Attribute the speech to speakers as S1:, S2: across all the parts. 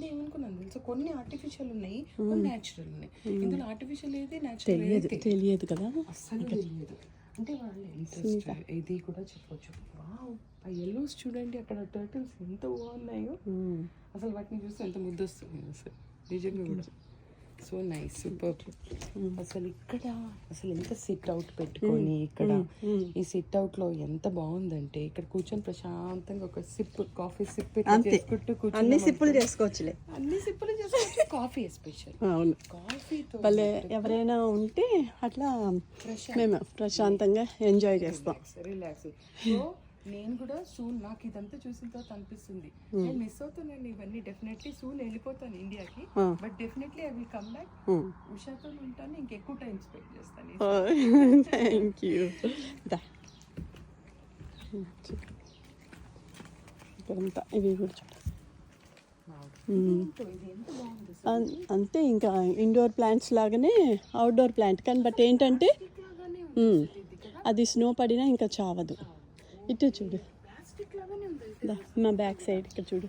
S1: ముందు ఏమనుకున్నాను తెలుసా, కొన్ని ఆర్టిఫిషియల్ ఉన్నాయి, కొన్ని న్యాచురల్ ఉన్నాయి. ఇందులో ఆర్టిఫిషియల్ ఏది న్యాచురల్
S2: తెలియదు కదా
S1: అస్సలు తెలియదు. అంటే వాళ్ళు ఇంట్రెస్ట్ ఇది కూడా చెప్పొచ్చు. వావ్, ఆ ఎల్లోస్ చూడండి, అక్కడ టర్టిల్స్ ఎంత బాగున్నాయో. అసలు వాటిని చూస్తే ఎంత ముద్దు వస్తుంది అసలు నిజంగా కూడా. So nice, super. అసలు ఇక్కడ అసలు ఎంత సిట్ అవుట్ పెట్టుకొని ఇక్కడ ఈ సిట్ అవుట్ లో ఎంత బాగుందంటే, ఇక్కడ కూర్చొని ప్రశాంతంగా ఒక సిప్ కాఫీ సిప్ చేసుకుంటూ కూర్చొని
S2: అన్ని సిప్పులు చేసుకోవచ్చులే,
S1: అన్ని సిప్పులు చేసుకోవచ్చు. Coffee special.
S2: అవును,
S1: కాఫీతో
S2: భలే ఎవరైనా ఉంటే అట్లా మేము ప్రశాంతంగా ఎంజాయ్ చేస్తాం.
S1: రిలాక్స్. సో నేను కూడా సూన్, నాకు ఇదంతా చూసిన తర్వాత అనిపిస్తుంది నేను మిస్ అవుతానండి ఇవన్నీ. డెఫినెట్లీ సూన్ వెళ్ళిపోతాను ఇండియాకి, but definitely I will come back. ఉషాతో ఉంటాను, ఇంకెక్కువ టైం స్పెండ్ చేస్తాను.
S2: Thank you. ఇక్కడంతా ఇవి కూడా చూడండి. అంతే, ఇంకా ఇండోర్ ప్లాంట్స్ లాగానే అవుట్డోర్ ప్లాంట్ కానీ, బట్ ఏంటంటే అది స్నో పడినా ఇంకా చావదు. ఇటు చూడు, మా బ్యాక్ సైడ్ ఇక్కడ చూడు,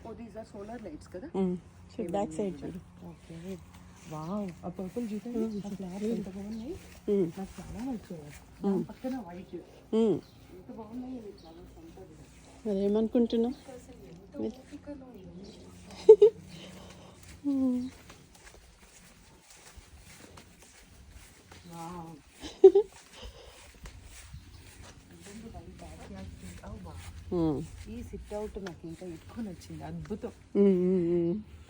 S1: సోలార్ లైట్స్ కదా,
S2: చూడు బ్యాక్ సైడ్ చూడు.
S1: ఓకే, వావ్, ఆ పర్పుల్ చూడండి, ఆ ఫ్లవర్స్ ఎంత బాగున్నాయి. నాకు చాలా నచ్చాయి. పక్కన వైట్ ఎంత బాగున్నాయి ఫ్లవర్స్ అంతా కూడా.
S2: మరి ఏమనుకుంటున్నావు?
S1: ఈ సిట్ అవుట్ నాకు ఇంకా ఎక్కువ నచ్చింది. అద్భుతం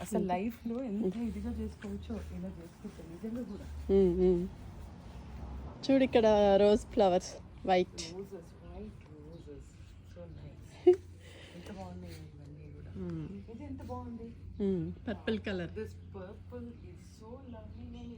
S1: అసలు. లైఫ్ లో ఎంత ఇదిగా చేసుకోవచ్చో ఇలా చేసుకుంటే నిజంగా కూడా.
S2: చూడు ఇక్కడ rose flowers, white
S1: roses, white roses, so nice. ఎంత బాగున్నాయి ఇవన్నీ కూడా. ఇది ఎంత బాగుంది,
S2: purple colour.
S1: This purple is so lovely. నేను